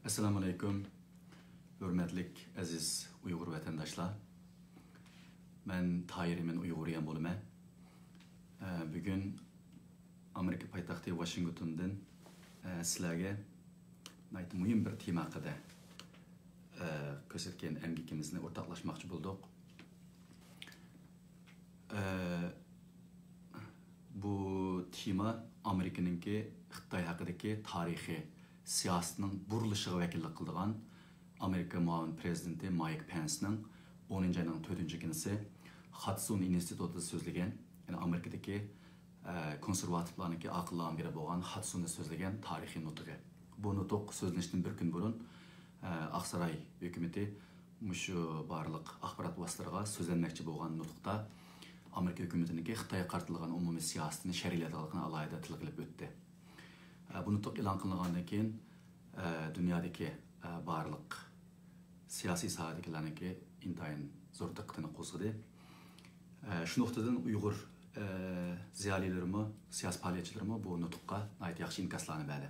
Assalamu alaikum. Hürmetlik aziz Uyghur vatandaşlar. Ben Tahir men Uyg'uriyan bo'laman. Bugun Amerika poytaxti Washingtondan sizlarga muhim bir tema haqida ko'rsatgan emgikimizni o'rtoqlashmoqchi bo'ldik. Bu tema Amerikaningki Xitoy haqidagi tarixiy siyosatning burilishiga vakillik qiladigan Amerika muavin prezidenti Mike Pence'ning 10 ayning 4-kunisi Hudson institutida so'zlagan, ya'ni Amerikadagi konservativlarniki aqllarning biri bo'lgan Hudsonda so'zlagan tarixiy nutqi. Bu nutq so'zlanishdan bir kun burun Aqsaray hukumati mushu barliq axborot vositalariga so'zlanmoqchi bo'lgan nutqda Amerika hukumatiniki Xitoyga qartilgan umumiy siyosatini sharhlaydiganligini alohida til qilib o'tdi. Bu nutq e'lon qilingandan keyin dunyodagi barliq siyosiy sohadagilarniki intayin zo'r diqqatini qo'zg'adi. Shu nuqtadan Uyg'ur ziyolilarimi, siyosiy faoliyatchilarimi bu nutqqa yaxshi inkoslarni berdi.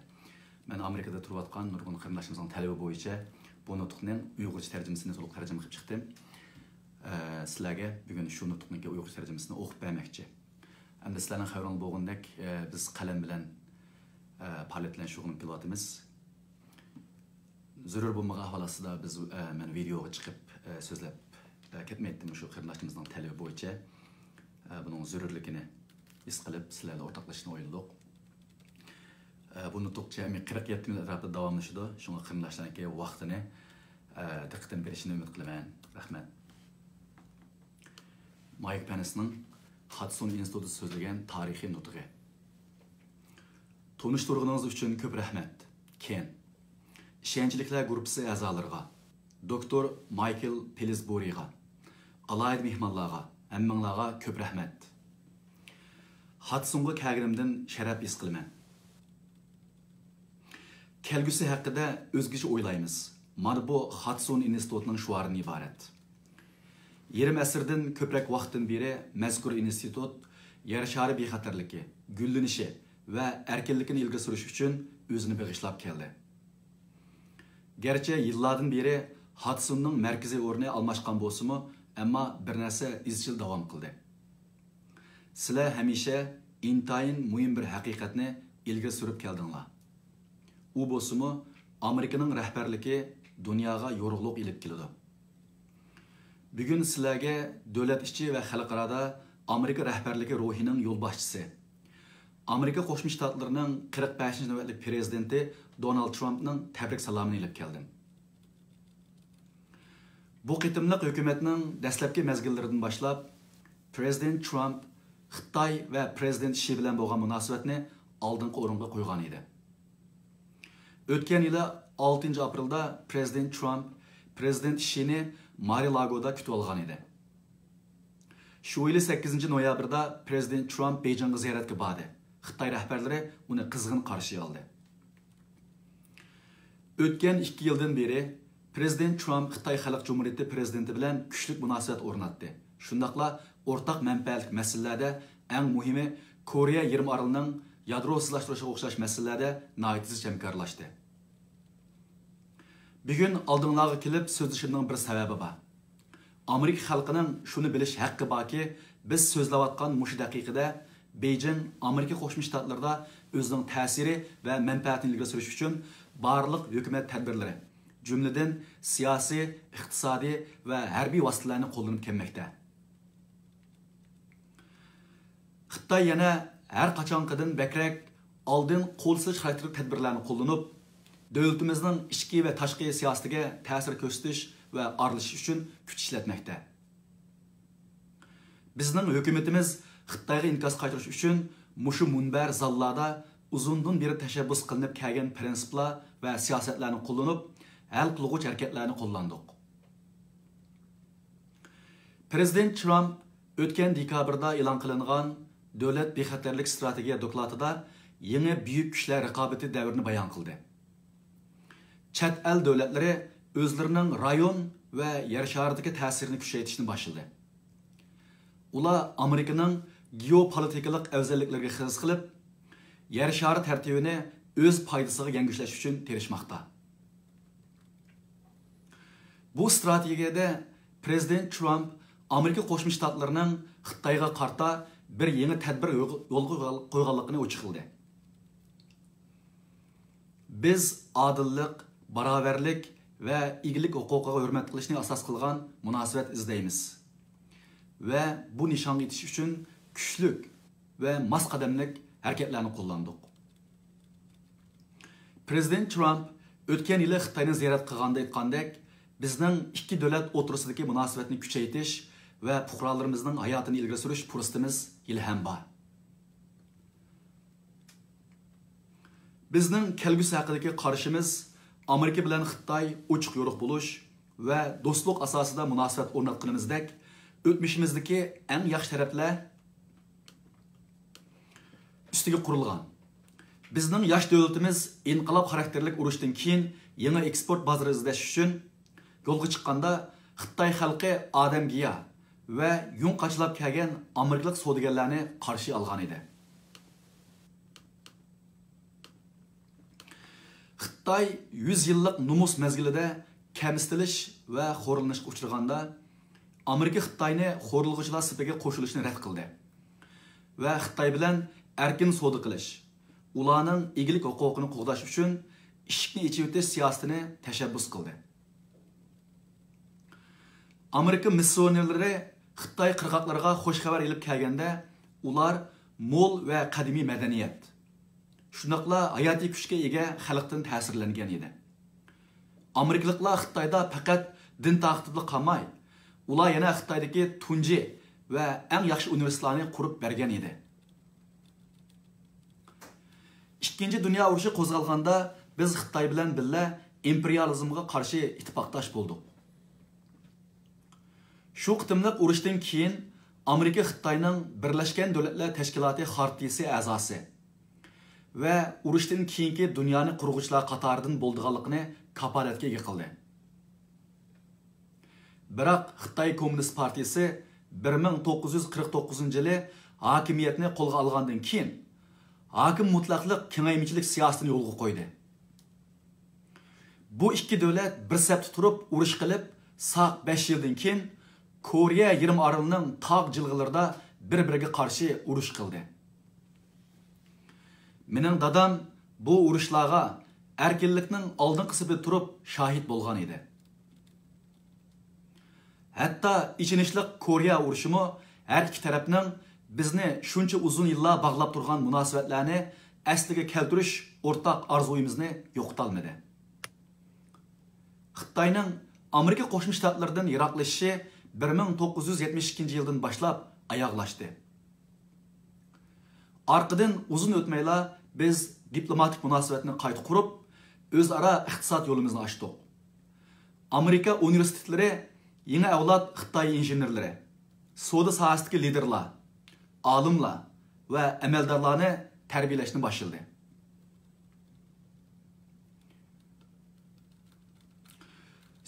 Men Amerikada turayotgan nurg'un qarindoshlarimizning talabi bo'yicha bu nutqning Uyg'urcha tarjimasini to'liq tarjima qilib chiqdim. Sizlarga bugun shu nutqning Uyg'urcha tarjimasini o'qib bermoqchi. Endi sizlarning xabaringiz bo'lgandek, biz qalam bilan faoliyat bilan shug'ullanib kelyapmiz. Zarur bo'lmagan ahvolda biz men videoga chiqib so'zlab ketmaydim shu qarindoshlarimizning talabi bo'yicha. Buning zarurligini his qilib sizlarga o'rtoqlashishni o'yladik. Bu nutqcha 47 minut atrofida davomlashadi. Shunga qarindoshlarga vaqtini diqqatini berishini umid qilaman. Rahmat. Mike Pence'ning Hudson institutida so'zlagan tarixiy nutqi. Tanıştırğınız üçün köp rahmet. Ken. İşençilikler grupsi a'zolariga, Doktor Michael Pillsbury'ga, alayid mehmonlarga, hammalarga köp rahmet. Hudsonga kelganimdan sharaf his qilaman. Kelgusi haqida o'zgacha o'ylaymiz. Mana bu Hudson institutining shuaridan iborat. Yarım asrdan ko'proq vaqtdan beri mazkur institut yer shari bexatarligi, gullanishi ve erkinlikini ilgi sürüş için özünü bağışlap geldi. Gerçi yıllardan beri Hudson'ның merkezi ornu almaşkan bolsumu, ama bir narsa izchil davam kıldı. Sizler hemişe intayin mühim bir haqiqatni ilgi sürüp keldinglar. U bolsumu Amerika'nın rehberligi dunyoga yorug'liq ilib keladi. Bugün sizlarga davlat ishchi ve xalqarada Amerika rehberligi ruhining yo'l boshchisi, Amerika Qo'shma Shtatlarining 45-navbatlik prezidenti Donald Trumpning tabrik salomini ilib keldim. Bu qitimliq hukumatning dastlabki mezgillaridan boshlab Prezident Trump Xitoy va prezident Shi bilan bo'lgan munosabatni oldingi o'ringa qo'ygan edi. O'tgan yili 6 aprelda Prezident Trump prezident Shi'ni Mar-a-Lagoda kutib olgan edi. Shu yili 8 noyabrda Prezident Trump Beijingga ziyoratga bordi. Xitoy rahbarlari uni qizg'in qarshi oldi. O'tgan 2 yildan beri Prezident Trump Xitoy Xalq Cumhuriyati prezidenti bilan kuchli munosabat o'rnatdi. Shundaqla o'rtaq manfaatli masalalarda eng muhimi Koreya yarim orolining yadrosizlashtirishiga o'xshash masalalarda nihoyat hamkorlashdi. Bugun oldinglarga kelib so'zlashimning bir sababi bor. Amerika xalqining shuni bilish haqqi borki, biz so'zlayotgan mush daqiqada Beijing Amerika Qo'shma Shtatlarida o'zining ta'siri va manfaatini ilgari surish uchun barliq hukumat tadbirlari, jumladan siyosiy, iqtisodiy va harbiy vositalarni qo'llanib kelmoqda. Xitoy yana har qachonqidan bakrak oldin qo'lsiz xarakterli tadbirlarni qo'llanib, davlatimizning ichki va tashqi siyosatiga ta'sir ko'rsatish va aralashish uchun kuch ishlatmoqda. Bizning hukumatimiz Xitoyga inkas qaytarish uchun mushu munbar zallarda uzundan beri tashabbus qilinib kelgan prinsiplar va siyosatlarni qo'llanib, hal qiluvchi harakatlarni qo'llandik. Prezident Trump o'tgan dekabrda e'lon qilingan davlat bexatarlik strategiya dokladida yangi buyuk kuchlar raqobati davrini bayon qildi. Chet el davlatlari o'zlarining rayon va yer sharidagi ta'sirini kuchaytirishni boshladi. Ular Amerikaning geopolitikalik afzalliklariga xis qilib, yer shari tartibini o'z foydasiga yangilash uchun tirishmoqda. Bu strategiyada Prezident Trump Amerika Qo'shma Shtatlarining Xitoyga qarta bir yangi tadbir yo'lga qo'yganligini ochiq qildi. Biz adillik, barobarlik va egilik huquqiga hurmat qilishni asos qilgan munosabat izlaymiz. Va bu nishonga yetish uchun kuchlik va mos qadamlik harakatlarni qo'llandik. Prezident Trump o'tgan yili Xitoyni ziyorat qilganda aytgandek, bizning ikki davlat o'rtasidagi munosabatni kuchaytirish va fuqarolarimizning hayotini ilgari surish fursatimiz hali ham bor. Bizning kelgusi haqidagi qarashimiz Amerika bilan Xitoy ochiq yo'riq bo'lish va do'stlik asosida munosabat o'rnatganimizdek, o'tmishimizdagi eng yaxshi taraflar ustiga qurilgan. Bizning yosh davlatimiz inqilob xarakterlik urushdan keyin yangi eksport bozori izlash uchun yo'lga chiqqanda Xitoy xalqi odamgiya va yung qachlab kelgan amerikalik savdogarlarni qarshi olgan edi. Xitoy 100 yillik numus mezgilida kamsitilish va xo'rlanishga uchraganda Amerika Xitoyni xo'rlig'ichilar sifiga qo'shilishni rad qildi va Xitoy bilan erkin savdo qilish, ularning egilik huquqini qo'g'dash uchun ishni ichib o'tish siyosatini tashabbus qildi. Amerika missionerlari Xitoy qirg'oqlariga xush xabar elib kelganda, ular mo'l va qadimiy madaniyat, shundoqla hayotiy kuchga ega xalqdan ta'sirlangan edi. Amerikaliklar Xitoyda faqat din taqtibli qolmay, ular yana Xitoydagi tunji va eng yaxshi universitetlarni qurib bergan edi. Ikkinchi dunyo urushi qo'zg'alganda biz Xitoy bilan birga imperializmga qarshi ittifoqdosh bo'ldik. Shu qitimliq urushdan keyin Amerika Xitoyning Birlashgan Davlatlar Tashkiloti xartiyasi a'zosi va urushdan keyingi dunyoni qurg'uvchilar qatoridan bo'lganligini kapolatga ega qildi. Biroq Xitoy Kommunist partiyasi 1949-yili hokimiyatni qo'lga olgandan keyin hokim mutlaqlik kengaymichilik siyosatini yo'lga qo'ydi. Bu ikki davlat bir safda turib urush qilib, saq 5 yildan keyin Koreya yarim orolining tog' jilg'ilarida bir-biriga qarshi urush qildi. Mening dadam bu urushlarga erkinlikning oldingi qismida turib shohid bo'lgan edi. Hatto ichinishli Koreya urushimi har ikki tarafning bizni shuncha uzun yillar bog'lab turgan munosabatlarni asliga keltirish o'rtaq orzuyimizni yo'qotolmadi. Xitoyning Amerika Qo'shma Shtatlaridan yiroqlashishi 1972-yildan boshlab oyoqlashdi. Orqadan uzun o'tmayla biz diplomatik munosabatni qayta qurib, o'zaro iqtisod yo'limizni ochdik. Amerika universitetlari yangi avlod Xitoy injenerlari, savdo sohasidagi liderlar, olimlar va amaldorlarni tarbiyalashni boshladi.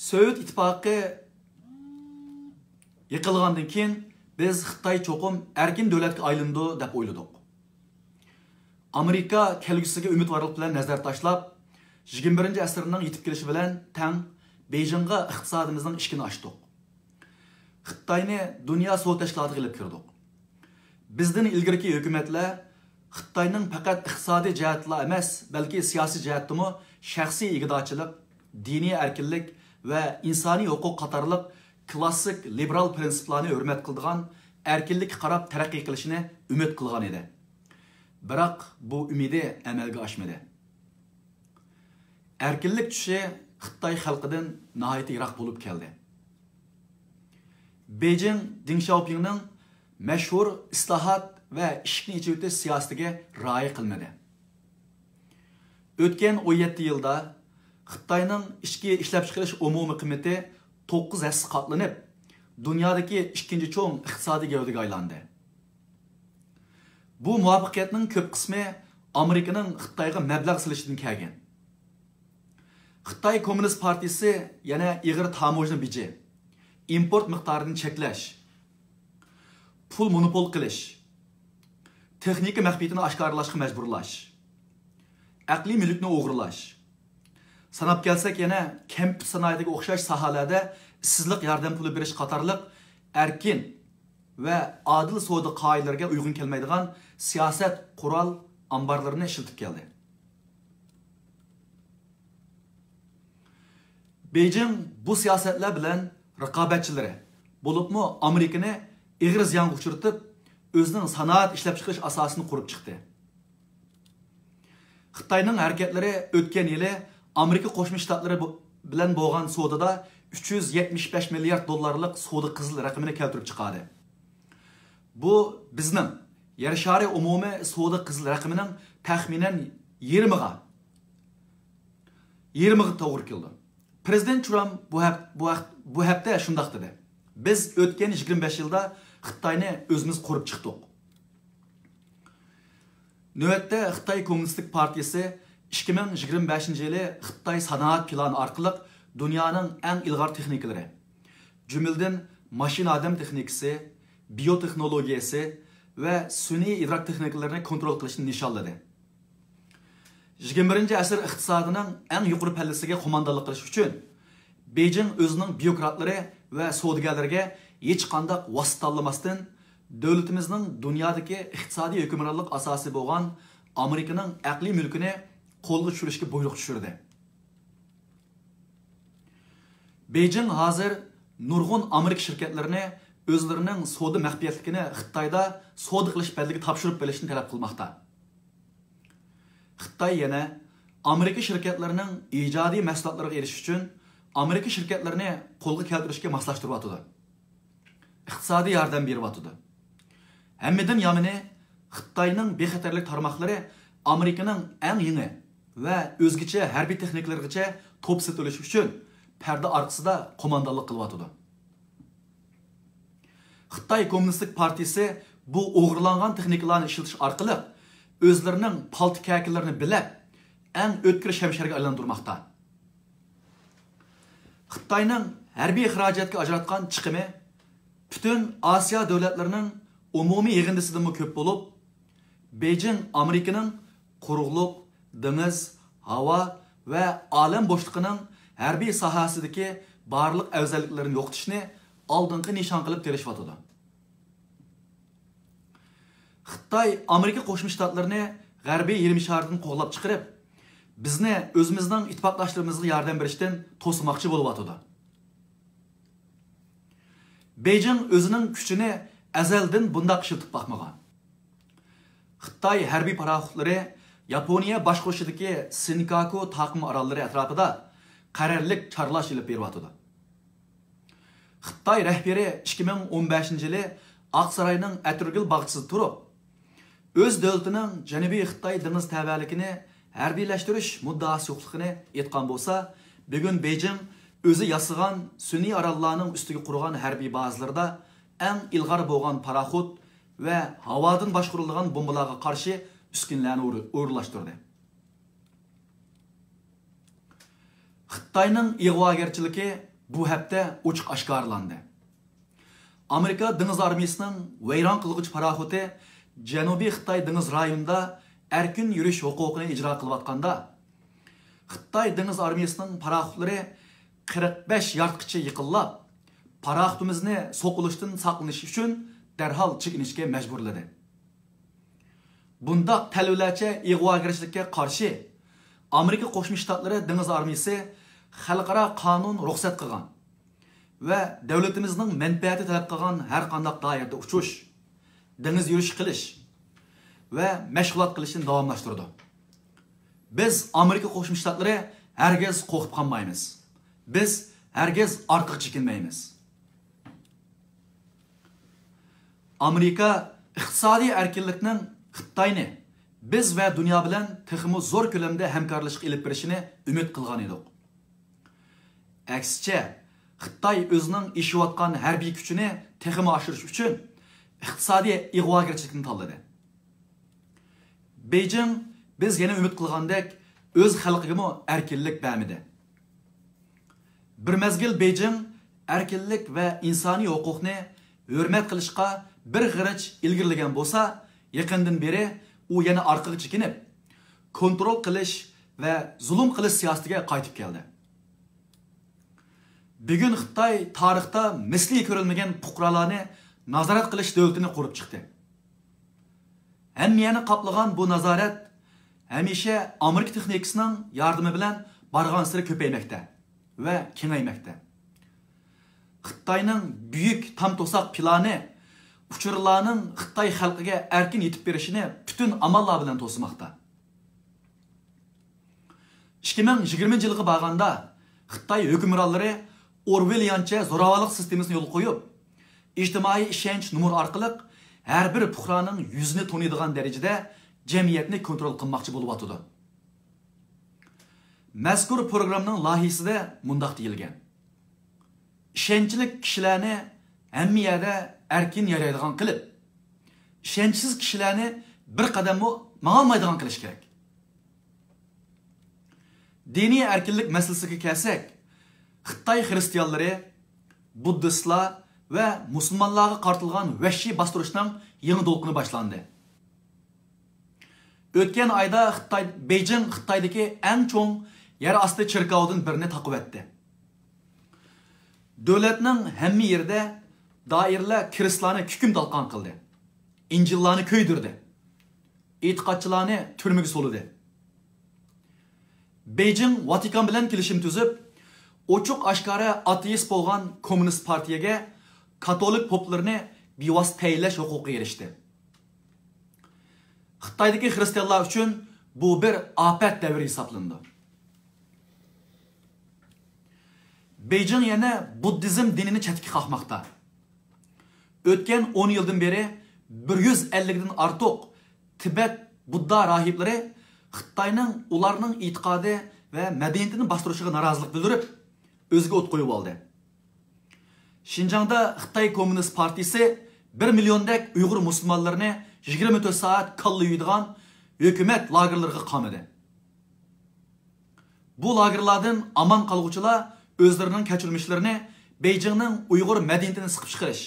Sovet ittifoqi yiqilgandan keyin biz Xitoy cho'qim erkin davlatga aylandi deb o'yladik. Amerika kelgusiga umidvorlik bilan nazar tashlab, 21-asrning yetib kelishi bilan tang Beijingga iqtisodimizning ishini ochdik. Xitoyni dunyo savdo tashkilotiga ilib kirdik. Bizdan ilgirki hukumatlar Xitoyning faqat iqtisodiy jihatla emas, balki siyosiy jihatdami shaxsiy ig'dorchilik, diniy erkinlik va insoniy huquq qatorliq klassik liberal prinsiplarni hurmat qiladigan erkinlik qarab taraqqiy qilishini umid qilgan edi. Biroq bu umidi amalga oshmadi. Erkinlik tushi Xitoy xalqidan nihoyat yiroq bo'lib keldi. Beijing Deng Xiaopingning mashhur islohot va ishni ichib o'tish siyosatiga rioya qilmadi. O'tgan 17 yilda Xitoyning ichki ishlab chiqarish umumiy qiymati 9 hassa qatlanib, dunyodagi ikkinchi cho'ng iqtisodiy gavdaga aylandi. Bu muvaffaqiyatning ko'p qismi Amerikaning Xitoyga mablag' silishidan kelgan. Xitoy Kommunist partiyasi yana ig'ir tamojna biji, import miqdorini cheklash, pul monopol qilish, texnika maxfiyatini oshkorlashga majburlash, aqliy mulkni o'g'irlash, sanab kelsak yana kemp sanoyidagi o'xshash sohalarda ishsizlik yordam puli berish qatorliq erkin va adil savdo qoidalariga uyg'un kelmaydigan siyosat qurol ambarlarini ishlatib keldi. Beijing bu siyosatlar bilan raqobatchilari bo'libmi Amerikani ig'ir ziyonga uchratib, o'zining sanoat ishlab chiqarish asosini qurib chiqdi. Xitoyning harakatlari o'tgan yili Amerika Qo'shma Shtatlari bilan bo'lgan savdoda 375 milliard dollarlik savdo qizil raqamini keltirib chiqadi. Bu bizning yer shari umumiy savdo qizil raqamining taxminan 20ga to'g'ri keldi. Prezident Trump bu hafta shundoq dedi. Biz o'tgan 25 yilda Xitoyni o'zimiz qurib chiqdik. Növbətdə Xitay Kommunistik Partiyası 2025-yili Xitay sanoat plani orqali dunyoning eng ilg'or texnikalari, jumladan mashina odam texnikasi, biotexnologiyasi va sun'iy idrok texnikalarini kontrol qilishni nishonladi. 21-asr iqtisodining eng yuqori pallasiga qo'mondonlik qilish uchun Beijing o'zining byurokratlari va savdogarlarga hech qanday vosita tanlamasdan davlatimizning dunyodagi iqtisodiy hukmronlik asosi bo'lgan Amerikaning aqliy mulkini qo'lga tushirishga buyruq tushirdi. Beijing hozir nurg'un Amerika shirkatlarini o'zlarining savdo maxfiyatligini Xitoyda savdo qilish badaliga topshirib berishni talab qilmoqda. Xitoy yana Amerika shirkatlarining ijodiy mahsulotlariga erishish uchun Amerika shirkatlarini qo'lga keltirishga moslashtiryapti. Iqtisodiy yordam beryapti. Hammadan yomoni Xitoyning bexatarlik tarmoqlari Amerikaning eng yangi va o'zgacha harbiy texnikalargacha to'p setilish uchun parda orqasida qo'mondonlik qilyapti. Xitoy Kommunistik Partiyasi bu o'g'irlangan texnikalarni ishlatish orqali o'zlarining palti kakillarini bilib, eng o'tkir shamsharga aylantirmoqda. Xitoyning harbiy xarajatga ajratgan chiqimi butun Osiyo davlatlarining umumiy yig'indisidan ko'p bo'lib, Beijing Amerikaning quruqlik, dengiz, havo va olam bo'shligining harbiy sohasidagi barliq afzalliklarini yo'qotishni oldingi nishon qilib kelishyotir. Xitoy Amerika Qo'shma Shtatlarini g'arbiy yarim shardan qo'g'lab chiqarib, bizni o'zimizning ittifoqdoshlarimizga yordam berishdan to'smoqchi bo'lyapti. Beijing o'zining kuchini azaldan bundoq ishlatib boqmagan. Xitoy harbiy paraxotlari Yaponiya boshqarishidagi Senkaku taqim orollari atrofida qarorlik chorlash ilib beryapti. Xitoy rahbari 2015-yili Aqsaroyning Aturgul bog'chisida turib, o'z davlatining Janubiy Xitoy dengiz tavalligini harbiylashtirish muddaosi yo'qligini aytgan bo'lsa, bugun Beijing o'zi yasagan sun'iy orollarning ustiga qurgan harbiy bazalarida eng ilg'or bo'lgan paraxot va havodan boshqarilgan bombalarga qarshi uskunlarni o'rlashtirdi. Xitoyning ig'vogarchiligi bu hafta ochiq oshkorlandi. Amerika dengiz armiyasining vayron qilg'ich paraxoti Janubiy Xitoy dengiz rayonida erkin yurish huquqini ijro qilayotganda, Xitoy dengiz armiyasining paraxotlari 45 yardgacha yiqilib, paraxotimizni so'qilishdan saqlanish uchun darhol chekinishga majburladi. Bunda talablarcha ig'vogarchilikka qarshi Amerika Qo'shma Shtatlari dengiz armiyasi xalqaro qonun ruxsat qilgan va davlatimizning manfaati talab qilgan har qanday doirada uchish, dengiz yurish qilish va mashg'ulot qilishni davomlashtirdi. Biz Amerika Qo'shma Shtatlari hargiz qo'rqib qolmaymiz. Biz hargiz orqaga chekinmaymiz. Amerika iqtisodiy erkinlikning Xitoyni biz va dunyo bilan texmo zo'r ko'lamda hamkorlashib elib berishini umid qilgan edik. Aksicha, Xitoy o'zining ishlayotgan harbiy kuchini texmo oshirish uchun iqtisodiy ig'vogarchilikni tanladi. Beijing biz yana umid qilgandek o'z xalqiga erkinlik bermadi. Bir mezgil Beijing erkinlik va insoniy huquqni hurmat qilishga bir g'irich ilgirlagan bo'lsa, yaqindan beri u yana orqaga chekinib, kontrol qilish va zulm qilish siyosatiga qaytib keldi. Bugun Xitoy tarixda misli ko'rilmagan fuqarolarni nazorat qilish davlatini qurib chiqdi. Hammani qoplagan bu nazorat hamisha Amerika texnikasining yordami bilan bargan sari ko'paymoqda va kengaymoqda. Xitoyning buyuk tam to'saq plani uchurlarning Xitoy xalqiga erkin yetib berishini butun amallar bilan to'smoqda. 2020-yilga borganda Xitoy hukmronlari Orwelliancha zo'ravonlik sistemasini yo'l qo'yib, ijtimoiy ishonch numur orqali har bir fuqaroning yuzini taniydigan darajada jamiyatni kontrol qilmoqchi bo'lib o'tdi. Mazkur programning loyihasida mundaq deyilgan: ishonchlik kishilarni hammiyada erkin yaraydigan qilib, ishonchsiz kishilarni bir qadam ma'olmaydigan qilish kerak. Diniy erkinlik masalasiga kelsak, Xitoy xristianlari, buddistlar va musulmonlarga qartilgan vahshiy bostirishning yangi to'lqini boshlandi. O'tgan oyda Beijing Xitoydagi eng cho'ng yer osti cherkovidan birini taqib etdi. Davlatning hamma yerda doiralar kiristlarni hukm talqon qildi. Injillarni ko'ydirdi. E'tiqodchilarni turmaga soldi. Beijing Vatikan bilan kelishim tuzib, ochiq oshkora ateist bo'lgan kommunist partiyaga katolik poplarni bevosita tayinlash huquqiga erishdi. Xitoydagi xristianlar uchun bu bir ofat davri hisoblandi. Beijing yana buddizm dinini chetga qoqmoqda. O'tgan 10 yildan beri 150 dan ortiq Tibet Budda rohiblari Xitoyning ularning e'tiqodi va madaniyatini bostirishiga norozilik bildirib, o'ziga o't qo'yib oldi. Xinjiangda Xitoy Kommunist partiyasi 1 milliondek Uyg'ur musulmonlarini 24 soat kalla yuydigan hukumat lagerlariga qamadi. Bu lagerlardan aman qolguvchilar o'zlarining kechirmishlarini Beijingning Uyg'ur madaniyatini siqib chiqarish,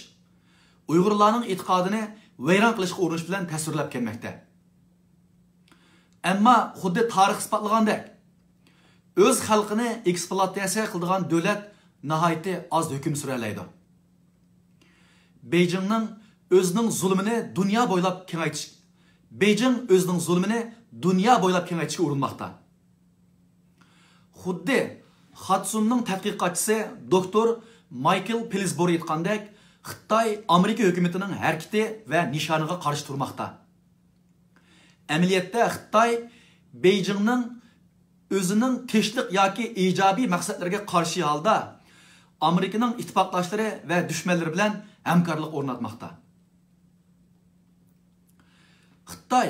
Uyg'urlarning e'tiqodini vayron qilishga urinish bilan tasvirlab kelmoqda. Ammo xuddi tarix isbotlagandek, o'z xalqini ekspluatatsiya qiladigan davlat nihoyatda oz hukm suralaydi. Beijingning o'zining zulmini dunyo bo'ylab kengaytirish, Beijing o'zining zulmini dunyo bo'ylab kengaytirishga urinmoqda. Xuddi Hudsunning tadqiqotchisi doktor Michael Pillsbury aytgandek, Xitoy Amerika hukumatining harakati va nishoniga qarshi turmoqda. Amaliyotda Xitoy Beijingning o'zining tinchlik yoki ijobiy maqsadlariga qarshi holda Amerikaning ittifoqdoshlari va dushmanlari bilan hamkorlik o'rnatmoqda. Xitoy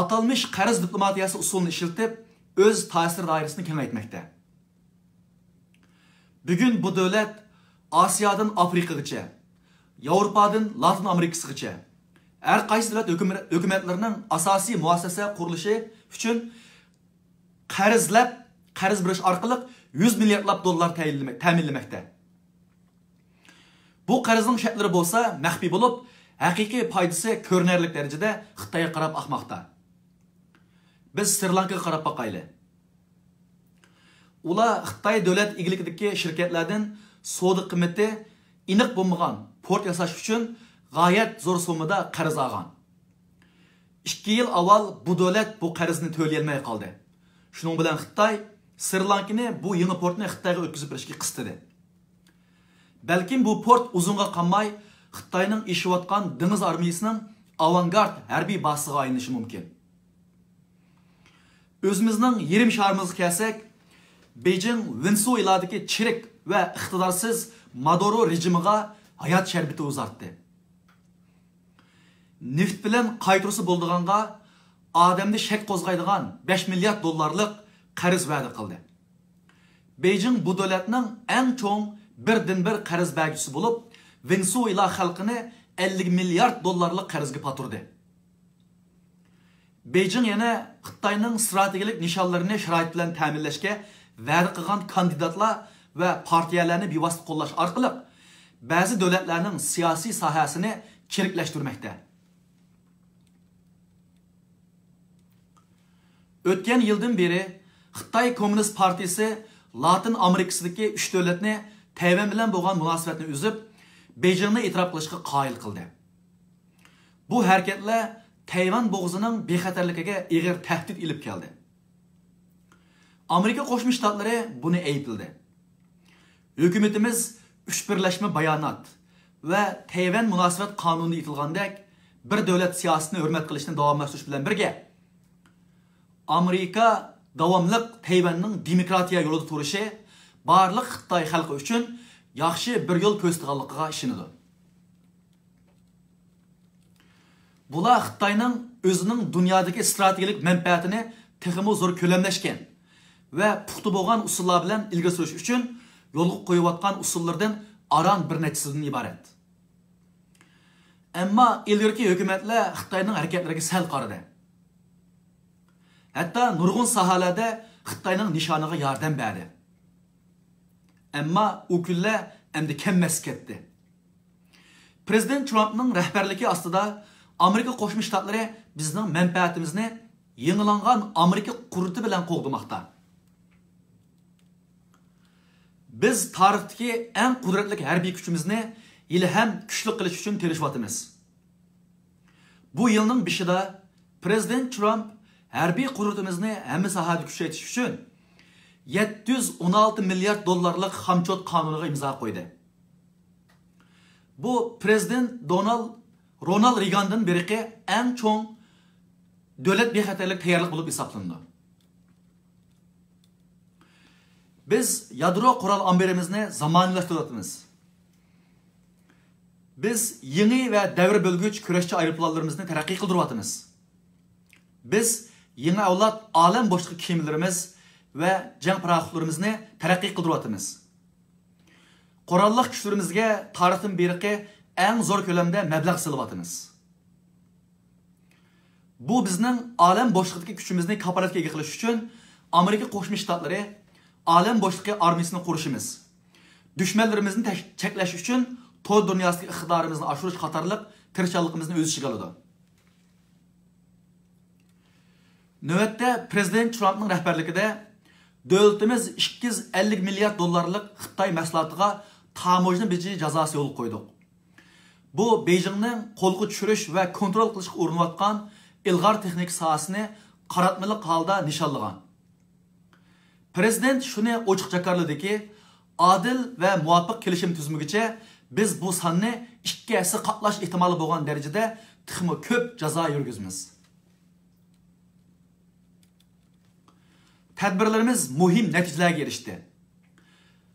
atalmış qarz diplomatiyasi usulini ishlatib, o'z ta'sir doirasini kengaytmoqda. Bugun bu davlat Osiyodan Afrikagacha, Yevropadan Latin Amerikasigacha har qaysi davlat hukumatlarining asosiy muassasa qurilishi uchun qarz berish orqali 100 milliardlab dollar ta'minlamoqda. Bu qarzning shartlari bo'lsa maxfiy bo'lib, haqiqiy foydasi ko'rinarli darajada Xitoyga qarab oqmoqda. Biz Sri Lankaga qarab boqaylik. Ular Xitoy davlat egiligidagi shirkatlardan savdo qiymati aniq bo'lmagan port yasash uchun g'oyat zo'r summada qarz olgan. 2 yil avval bu davlat bu qarzni to'lay olmay qoldi. Shuning bilan Xitoy Sri Lankani bu yangi portni Xitoyga o'tkazib berishga qistadi. Balkim bu port uzunga qolmay Xitoyning ishlayotgan dengiz armiyasining avangard harbiy basiga aylanishi mumkin. O'zimizning yerim sharimizga kelsak, Beijing Venezueladagi chirik va iqtidorsiz Maduro rejimiga hayot sharbati uzatdi. Neft bilan qaytirisi bo'ldiganga odamni shak qo'zg'aydigan 5 milliard dollarlik qarz va'da qildi. Beijing bu davlatning eng cho'ng birdan-bir qarz bergisi bo'lib, Venezuela xalqini 50 milliard dollarlik qarzga paturdi. Beijing yana Xitoyning strategik nishonlarini sharoit bilan ta'minlashga va'da qilgan kandidatlar va partiyalarni bevosita qo'llash orqali ba'zi davlatlarning siyosiy sohasini chiriklashtirmoqda. O'tgan yildan beri Xitoy Kommunist partiyasi Latin Amerikasidagi 3 davlatni Tayvan bilan bo'lgan munosabatni uzib, Beijingni e'tirof qilishga qoyil qildi. Bu harakatlar Tayvan bo'g'zining bexatarligiga og'ir tahdid ilib keldi. Amerika Qo'shma Shtatlari buni aybladi. Hukumatimiz uch birlashma bayonot va Tayvan munosabat qonuni etilgandek bir davlat siyosatini hurmat qilishni davomlashtirish bilan birga Amerika davomli Tayvanning demokratiya yo'lida turishi barliq Xitoy xalqi uchun yaxshi bir yo'l ko'rsatganligiga ishonadi. Bular Xitoyning o'zining dunyodagi strategik manfaatini texmo zo'r ko'lamlashgan va puxta bo'lgan usullar bilan ilgari surish uchun yo'lga qo'yayotgan usullardan aran bir nechasidan iborat. Ammo ilgirki hukumatlar Xitoyning harakatlariga sal qaradi. Hatto nurg'un sohalarda Xitoyning nishoniga yordam berdi. Ammo u kunlar endi kammas ketdi. Prezident Trumpning rahbarligi ostida Amerika Qo'shma Shtatlari bizning manfaatimizni yangilangan Amerika qurti bilan qo'g'dimoqda. Biz tarixdagi eng qudratli harbiy kuchimizni yili ham kuchli qilish uchun tirishayotimiz. Bu yilning beshida Prezident Trump harbiy qudratimizni hamma sohada kuchaytirish uchun 716 milliard dollarlik xamchot qonuniga imzo qo'ydi. Bu Prezident Ronald Reagan'dan beriqi eng cho'ng davlat bexatarlik tayyorlik bo'lib hisoblanadi. Biz yadro qurol amberimizni zamonaviylashtiramiz. Biz yangi va davr bo'lgich kurashchi aeroplanlarimizni taraqqiy qildiryapmiz. Biz yangi avlod olam boshqa kemalarimiz va jang paraxotlarimizni taraqqiy qildiryapmiz. Qurolli kuchlarimizga tarixdan beriqi eng zo'r ko'lamda mablag' solyapmiz. Bu bizning olam boshqidagi kuchimizni kapolatga ega qilish uchun Amerika Qo'shma Shtatlari olam boshqidagi armiyasini qurishimiz, dushmanlarimizni cheklash uchun to'y dunyosidagi iqtidorimizni oshirish qatorliq tirishchiligimizni o'z ichiga oladi. Navbatda Prezident Trumpning rahbarligida davlatimiz 250 milliard dollarlik Xitoy mahsulotiga tamojna beji jazosi yo'l qo'ydi. Bu Beijingning qo'lga tushirish va kontrol qilishga urinayotgan ilg'or texnik sohasini qaratmali holda nishonlagan. Prezident shuni ochiq jakarladiki, adil va muvofiq kelishim tuzmagicha biz bu sonni 2 hassa qatlash ehtimoli bo'lgan darajada texmo ko'p jazo yurgizamiz. Tadbirlarimiz muhim natijalarga erishdi.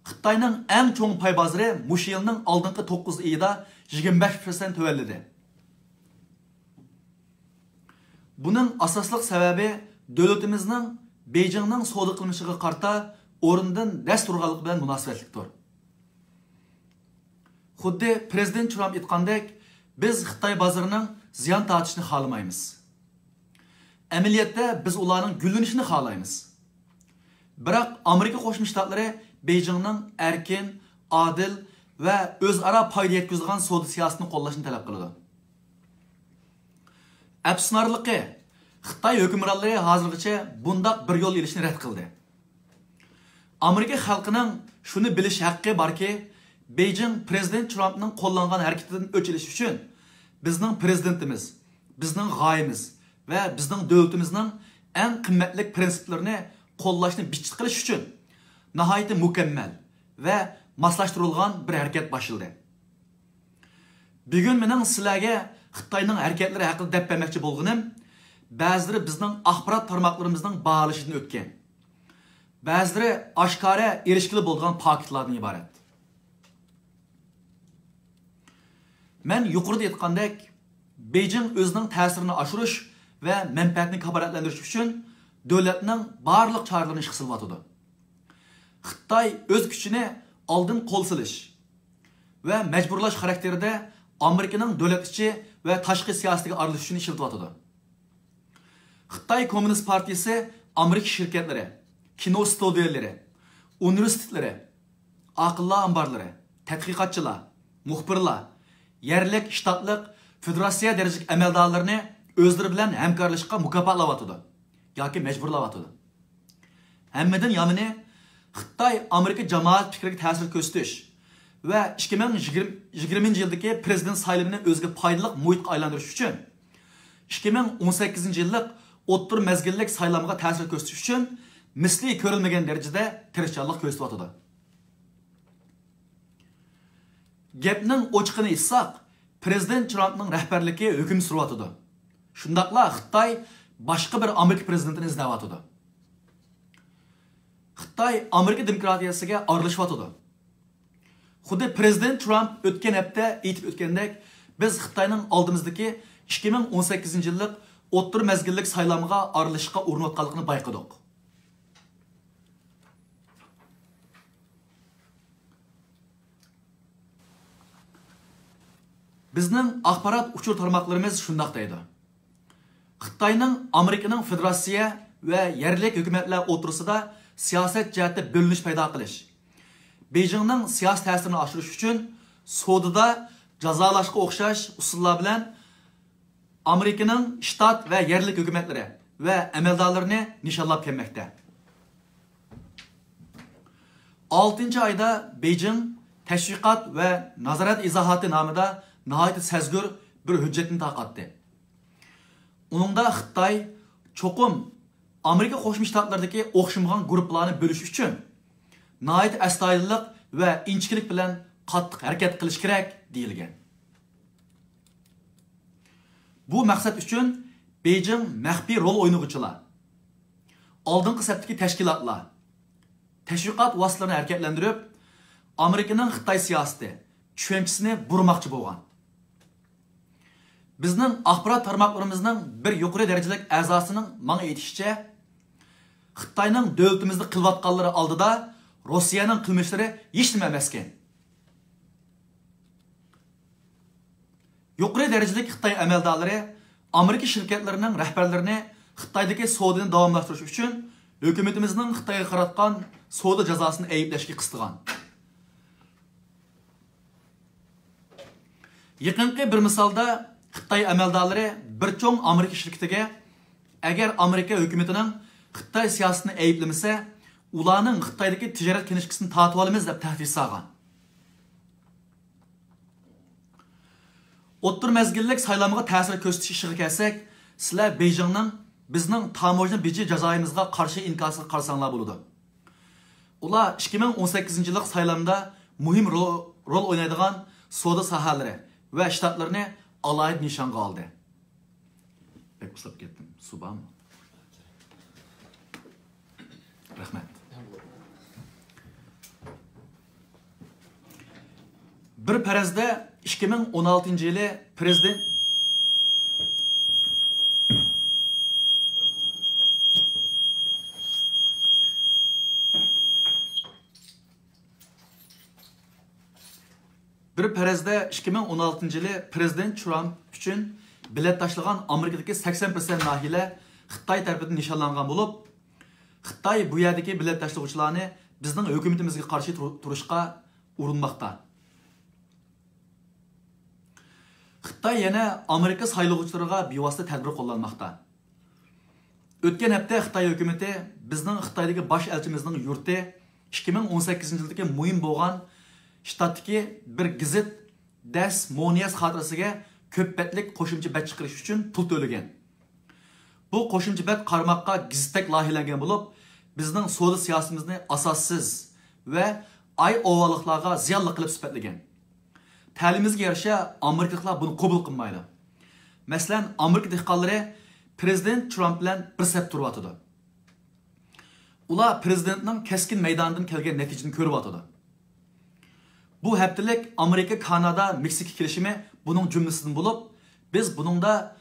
Xitoyning eng cho'ng pay bozori mush yilning oldingi 9 oyida 25% tövelledi. Buning asosli sababi davlatimizning Beijingning savdo qilmishiga qarta o'rindan dast turganligi bilan munosabatlikdir. Xuddi Prezident Trump aytgandek, biz Xitoy bozorining ziyon tortishni xohlamaymiz. Amaliyotda biz ularning gullanishini xohlaymiz. Biroq Amerika Qo'shma Shtatlari Beijingning erkin, adil va o'zaro foyda yetkazadigan savdo siyosatini qo'llashni talab qiladi. Afsusnarligi, Xitoy hukmronlari hozirgacha bundaq bir yo'l elishni rad qildi. Amerika xalqining shuni bilish haqqi borki, Beijing Prezident Trumpning qo'llangan harakatidan o'chilish uchun bizning prezidentimiz, bizning g'oyamiz va bizning davlatimizning eng qimmatli prinsiplarini qo'llashni bichit qilish uchun nihoyat mukammal va moslashtirilgan bir harakat boshildi. Bugun mening sizlarga Xitoyning harakatlari haqida deb bermoqchi bo'lganim, ba'zilari bizning axborot tarmoqlarimizning bağlışından o'tgan. Ba'zilari oshkora erishkili bo'lgan paketlardan iborat. Men yuqorida aytgandek, Beijing o'zining ta'sirini oshirish va manfaatni kafolatlantirish uchun davlatning barliq choralarini ish qilyapti. Xitoy o'z kuchini oldin qo'l silish va majburlash xarakterida Amerikaning davlat ichi va tashqi siyosatiga aralashish uchun ishlatyapti. Xitoy Kommunist partiyasi Amerika shirkatlari, kino studiyalari, universitetlari, aqllar ambarlari, tadqiqotchilar, muxbirlar, yerlik, shtatlik, federatsiya darajalik amaldorlarni o'zlari bilan hamkorlashishga mukofotlayotdi yoki majburlayotdi. Hammadan yomoni Xitoy Amerika jamoat fikriga ta'sir ko'rsatish va 2020-yildagi prezident saylovini o'ziga foydali muhitga aylantirish uchun 2018-yillik o'ttir mezgillik saylovga ta'sir ko'rsatish uchun misli ko'rilmagan darajada tirishchanlik ko'rsatyapti. Gapning ochiqini aytsak, prezident Trumpning rahbarligi hukm suryapti. Shundaqla Xitoy boshqa bir Amerika prezidentini izlayapti. Xitoy Amerika demokratiyasiga aralashyapti. Xuddi prezident Trump o'tgan hafta aytib o'tgandek, biz Xitoyning oldimizdagi 2018-yillik o'ttir mezgillik saylovga aralashishga urinayotganligini bayqadik. Bizning axborot uchur tarmoqlarimiz shundoq deydi. Xitoyning Amerikaning federatsiya va yerlik hukumatlar o'tirisida siyosat jihatda bo'linish paydo qilish, Beijingning siyosiy ta'sirini oshirish uchun sodada jazolashga o'xshash usullar bilan Amerikaning shtat va yerlik hukumatlari va amaldorlarini nishonlab kelmoqda. 6-oyda Beijing tashviqot va nazorat izohati nomida nihoyat sezgur bir hujjatni taqatdi. Uningda Xitoy cho'qim Amerika Qo'shma Shtatlaridagi o'xshamagan guruhlarni bo'lish uchun nihoyat astoydillik va inchkilik bilan qattiq harakat qilish kerak deyilgan. Bu maqsad uchun Beijing maxfiy rol o'ynag'uchilar, oldingi safdagi tashkilotlar, tashviqot vositalarini harakatlantirib, Amerikaning Xitoy siyosati tushunchasini burmoqchi bo'lgan. Bizning axborot tarmoqlarimizning bir yuqori darajalik a'zosining menga aytishicha, Xitoyning davlatimizni qilayotganlari oldida Rossiyaning qilmishlari hech nima emas ekan. Yuqori darajalik Xitoy amaldorlari Amerika shirkatlarining rahbarlarini Xitoydagi savdoni davomlashtirish uchun hukumatimizning Xitoyga qaratgan savdo jazosini ayblashga qistigan. Yaqinqi bir misolda Xitoy amaldorlari bir cho'ng Amerika shirkatiga agar Amerika hukumatining Xitoy siyosatini ayblamasa, ularning Xitoydagi tijorat kinishkasini tortib olamiz deb tahdid solgan. O'ttir mezgillik saylovga ta'sir ko'rsatish ishiga kelsak, sizlar Beijingning bizning tamojna beji jazoyimizga qarshi inkosiga qarsanglar bo'ladi. Ular 2018-yillik saylovda muhim rol o'ynaydigan savdo sohalari va shtatlarni alohida nishonga oldi. Bek uslab ketdim. Subhan. Rahmat. Bir parazda 2016-yili prezident prezident Trump uchun bilet tashlagan Amerikadagi 80% nahiyalar Xitoy tarafidan nishonlangan bo'lib, Xitoy bu yerdagi bilet tashlovchilarni bizning hukumatimizga qarshi turishga urinmoqda. Xitoy yana Amerika saylovchilariga bevosita tadbir qo'llanmoqda. O'tgan hafta Xitoy hukumati bizning Xitoydagi bosh elchimizning yurti 2018-yildagi muhim bo'lgan shtatdagi bir gazet Des Moines xotirasiga ko'p betlik qo'shimcha bet chiqarish uchun pul to'lagan. Bu qo'shimcha bet qarmoqqa gazetdek loyihalangan bo'lib, bizning savdo siyosatimizni asossiz va ay ovaliqlarga ziyonli qilib sifatlagan. Ta'limimizga yarasha Amerikaliklar buni qabul qilmaydi. Masalan, Amerika dehqonlari prezident Trump bilan bir saf turyapti. Ular prezidentning keskin maydonidan kelgan natijani ko'ryapti. Bu haftalik Amerika, Kanada, Meksika kelishimi buning jumlasidan bo'lib, biz buningda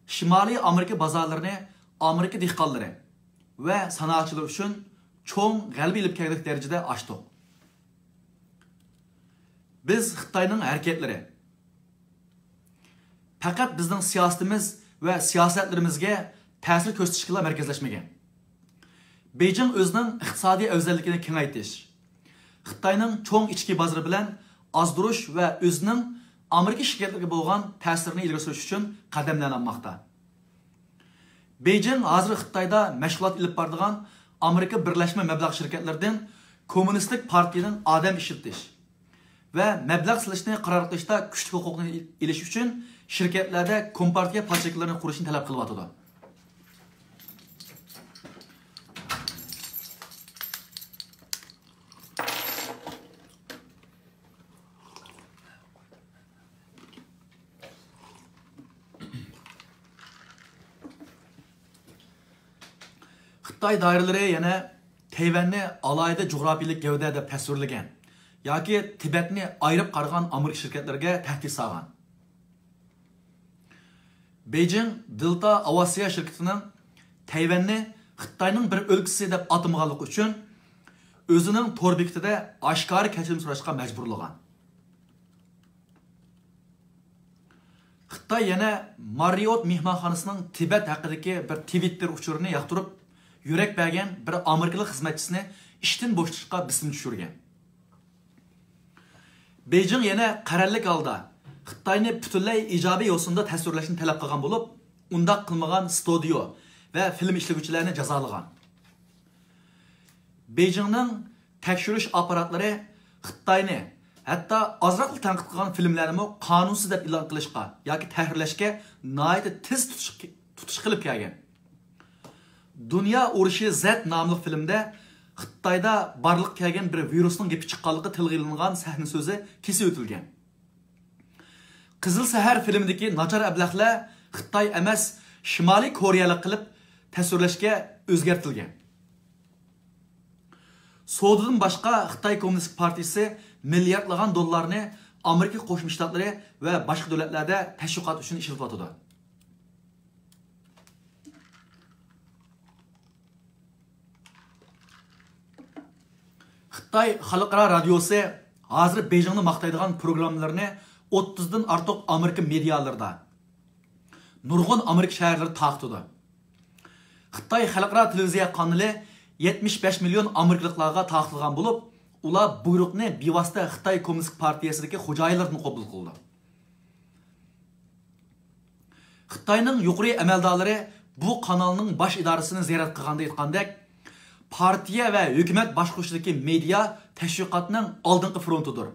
Shimoliy Amerika bozorlarini Amerika dehqonlari va sanoatchilar uchun cho'ng g'alaba ilib kelgan darajada ochdik. Biz Xitoyning harakatlari faqat bizning siyosatimiz va siyosatlarimizga ta'sir ko'rsatishga markazlashmagan. Beijing o'zining iqtisodiy afzalligini kengaytirish, Xitoyning cho'ng ichki bozori bilan ozdirish va o'zining Amerika shirkatlariga bo'lgan ta'sirini ilgari surish uchun qadamlar olmoqda. Beijing hozir Xitoyda mashg'ulot ilib boradigan Amerika Birleşme Məbləğ şirketlerden Komünistik Partiyanın adam işletiş ve məbləğ silishni qarar qilishda kuchli huquqni ilish uchun shirkatlarda kompartiya paçaklarini qurishni talab qilyapti. Xitoy doiralari yana Tayvanni alayida coğrafiyalik gavda deb tasvirlagan yoki Tibetni ayirib qaragan Amerika shirkatlariga tahdid solgan. Beijing Delta Aviasiya şirketining Tayvanni Xitoyning bir o'lkasi deb atamaganligi uchun o'zining tor bekitida oshkora kechirim so'rashga majburlagan. Xitoy yana Marriott mehmonxonasining Tibet haqidagi bir Twitter uchurini yoqtirib yurak bergan bir Amerikalik xizmatchisini ishdan bo'shatishga bisim tushirgan. Beijing yana qarorlik holda Xitoyni butunlay ijobiy yo'sinda tasvirlashni talab qilgan bo'lib, undaq qilmagan studio va film ishlovchilarini jazolagan. Beijingning tekshirish apparatlari Xitoyni hatto ozroq tanqid qilgan filmlarni qonunsiz deb e'lon qilishga yoki tahrirlashga nihoyat tez tutish qilib kelgan. Dünya urushi Z nomli filmda Xitoyda barliq kelgan bir virusning gapi chiqqanligi tilga ilingan sahna so'zi kesib o'tilgan. Qizil Sahar filmidagi nachar ablahlar Xitoy emas, Shimoliy Koreyalik qilib tasvirlashga o'zgartirilgan. So'didan boshqa Xitoy Kommunistik Partiyasi milliardlagan dollarni Amerika Qo'shma Shtatlari va boshqa davlatlarda tashviqot uchun ishlatyapti. Xitoy Xalqaro radiosi hozir Beijingni maqtaydigan programmalarni 30 dan ortiq Amerika medialarida nurg'un Amerika shaharlari taqtidi. Xitoy Xalqaro televiziya kanali 75 million Amerikaliklarga taqtilgan bo'lib, ular buyruqni bevosita Xitoy Kommunistik Partiyasidagi xo'jayinlardan qabul qildi. Xitoyning yuqori amaldorlari bu kanalning bosh idorasini ziyorat qilganda aytgandek, partiya va hukumat boshqarishidagi media tashviqotning oldingi frontidir.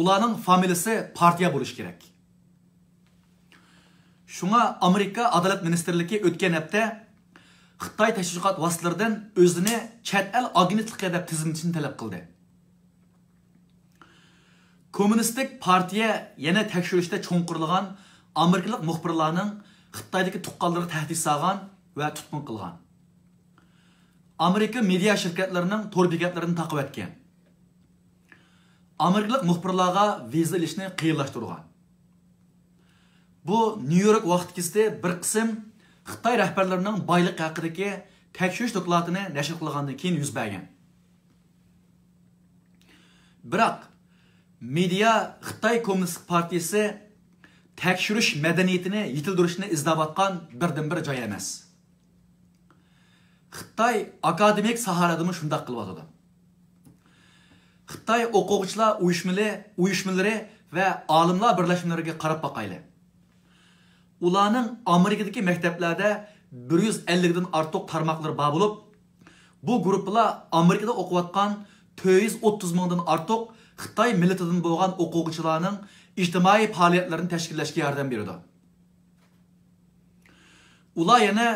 Ularning familiyasi partiya bo'lishi kerak. Shunga Amerika Adolat Ministerligi o'tgan hafta Xitoy tashviqot vositalaridan o'zini chet el agentligi deb tizimlashni talab qildi. Kommunistik partiya yana tekshirishda cho'nqirilgan Amerikalik muxbirlarning Xitoydagi tuqqanlari tahdid solgan va tutqun qilgan. Amerika media shirkatlarining to'r bekatlarini taqib etgan. Amerikalik muxbirlarga viza olishni qiyinlashtirgan. Bu New York vaqtida bir qism Xitoy rahbarlarining boylik haqidagi tekshirish dokladini nashr qilgandan keyin yuz bergan. Biroq media Xitoy Kommunistik Partiyasi tekshirish madaniyatini yetildirishni izlayotgan birdan-bir joy emas. Xitoy akademik saharadimi shundoq qilyapti. Xitoy o'quvchilar uyushmalari va olimlar birlashmalariga qarab boqayli. Ularning Amerikadagi maktablarda 150 dan ortiq tarmoqlari bor bo'lib, bu guruhlar Amerikada o'qiyotgan 430 mingdan ortiq Xitoy millatidan bo'lgan o'quvchilarning ijtimoiy faoliyatlarini tashkillashga yordam beradi. Ular yana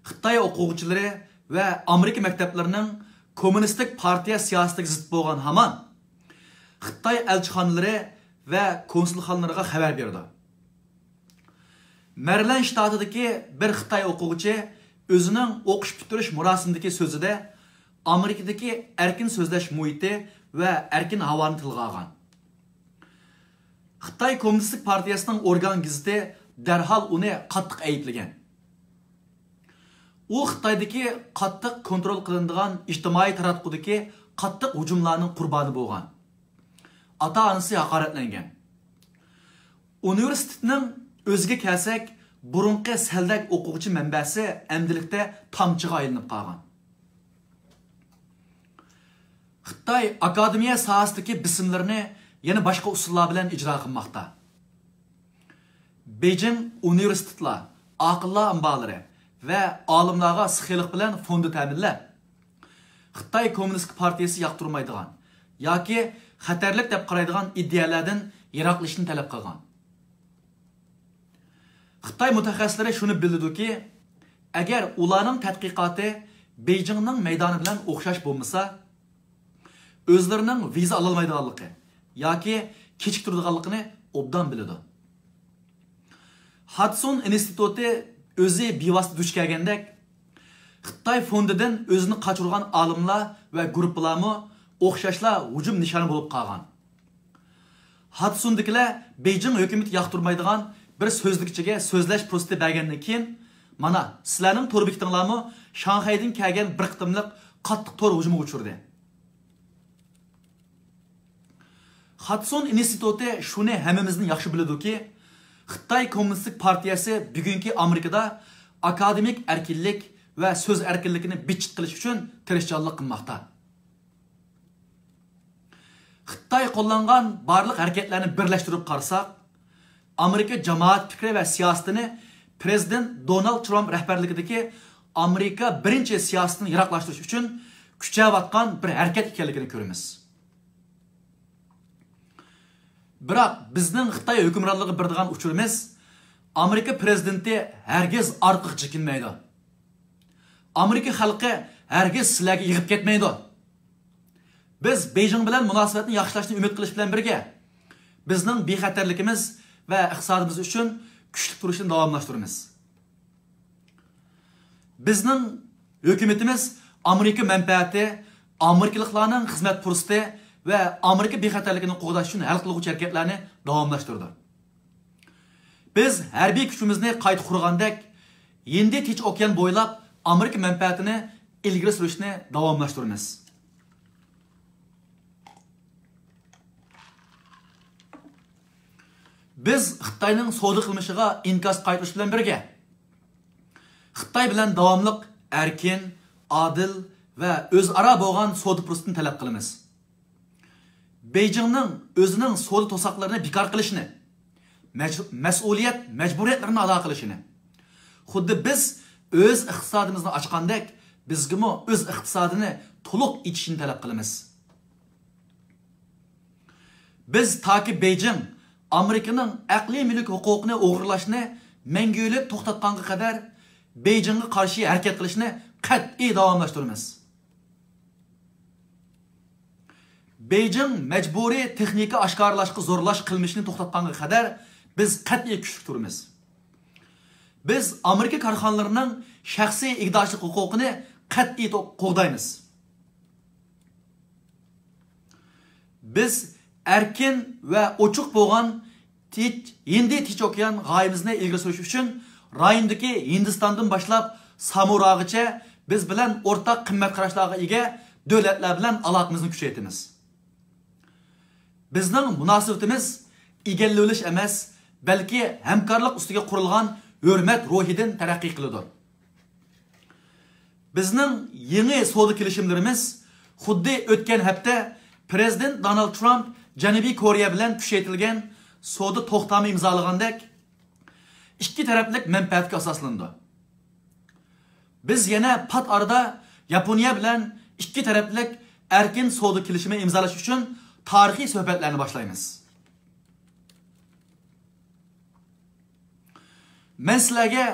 Xitoy o'quvchilari va Amerika maktablarining kommunistik partiya siyosatiga zid bo'lgan hamon Xitoy elchixonalari va konsulxonalariga xabar berdi. Maryland shtatidagi bir Xitoy o'quvchi o'zining o'qish bitirish murosimidagi so'zida Amerikadagi erkin so'zlash muhiti va erkin havoni tilga olgan. Xitoy Kommunistik Partiyasining organ gazeti darhol uni qattiq ayblagan. U Xitoydagi qattiq kontrol qilinadigan ijtimoiy taratqudagi qattiq hujumlarning qurboni bo'lgan. Ata-onasi haqoratlangan. Universitetning o'ziga kelsak, burunqi saldak o'quvchi manbasi amdilikda tomchiga aylanib qolgan. Xitoy akademiya sohasidagi bisimlarni yana boshqa usullar bilan ijro qilmoqda. Beijing universitetlar, aqllar ambalari va olimlarga saxiylik bilan fondi ta'minlab, Xitoy Kommunist partiyasi yoqtirmaydigan yoki xatarlik deb qaraydigan iddialardan yiroqlashishni talab qilgan. Xitoy mutaxassislari shuni bildiki, agar ularning tadqiqoti Beijingning maydoni bilan o'xshash bo'lmasa, o'zlarining viza ola olmaydiganligi yoki kechiktiradiganligini obdan biladi. Hudson instituti o'zi bevosita duch kelgandek, Xitoy fondidan o'zini qochirgan olimlar va guruhlarmi o'xshashlar hujum nishoni bo'lib qolgan. Hudsondagilar Beijing hukumati yoqtirmaydigan bir so'zlikchiga so'zlash fursati bergandan keyin, mana sizlarning to'r bektinglarmi Shanxaydan kelgan bir qitimliq qattiq to'r hujumi uchirdi. Hudson instituti shuni hammamizning yaxshi biladiki, Xitoy Kommunist partiyasi bugungi Amerikada akademik erkinlik va so'z erkinligini bichit qilish uchun tirishchanlik qilmoqda. Xitoy qo'llangan barliq harakatlarni birlashtirib qarasak, Amerika jamoat fikri va siyosatini Prezident Donald Trump rahbarligidagi Amerika birinchi siyosatini yiroqlashtirish uchun kuchayotgan bir harakat ekanligini ko'ramiz. Biroq bizning Xitoy hukmronligi birdigan uchurimiz, Amerika prezidenti hargiz ortiq chekinmaydi. Amerika xalqi hargiz sizlarga yig'ib ketmaydi. Biz Beijing bilan munosabatni yaxshilashni umid qilish bilan birga, bizning bexatarligimiz va iqtisodimiz uchun kuchli turishni davomlashtiramiz. Bizning hukumatimiz Amerika manfaati, Amerikaliklarning xizmat fursati va Amerika bexatarligini qo'g'dash uchun hal qiluvchi harakatlarni davomlashtirdi. Biz harbiy kuchimizni qayta qurgandek, endi Tinch okean bo'ylab Amerika manfaatini ilgari surishni davomlashtiramiz. Biz Xitoyning savdo qilmishiga inkos qaytarish bilan birga, Xitoy bilan davomli erkin, adil va o'zaro bo'lgan savdo fursatini talab qilamiz. Beijingning o'zining savdo to'saqlarini bekor qilishini, mas'uliyat, majburiyatlarini ado qilishini, xuddi biz o'z iqtisodimizni ochgandek, bizgimi o'z iqtisodini to'liq ichishni talab qilamiz. Biz toki Beijing Amerikaning aqliy mulk huquqini o'g'irlashni mangulik to'xtatganga qadar Beijingga qarshi harakat qilishni qat'iy davomlashtiramiz. Beijing majburiy texnika oshkorlashga zo'rlash qilmishini to'xtatganga qadar biz qat'iy kuch turamiz. Biz Amerika korxonalarining shaxsiy ig'doshlik huquqini qat'iy qo'g'daymiz. Biz erkin va ochiq bo'lgan Hindi Tinch okean g'oyamizni ilgari surish uchun rayondagi Hindistondan boshlab Samurag'icha biz bilan o'rtaq qimmat qarashlarga ega davlatlar bilan aloqamizni kuchaytiramiz. Bizning munosabatimiz egallanish emas, balki hamkorlik ustiga qurilgan hurmat ruhidan taraqqiy qiladi. Bizning yangi savdo kelishimlarimiz xuddi o'tgan hafta Prezident Donald Trump Janubiy Koreya bilan kuchaytirilgan savdo to'xtami imzolagandek ikki taraflik manfaatga asoslandi. Biz yana pat arada Yaponiya bilan ikki taraflik erkin savdo kelishimi imzolash uchun tarixiy suhbatlarni boshlaymiz. Men sizlarga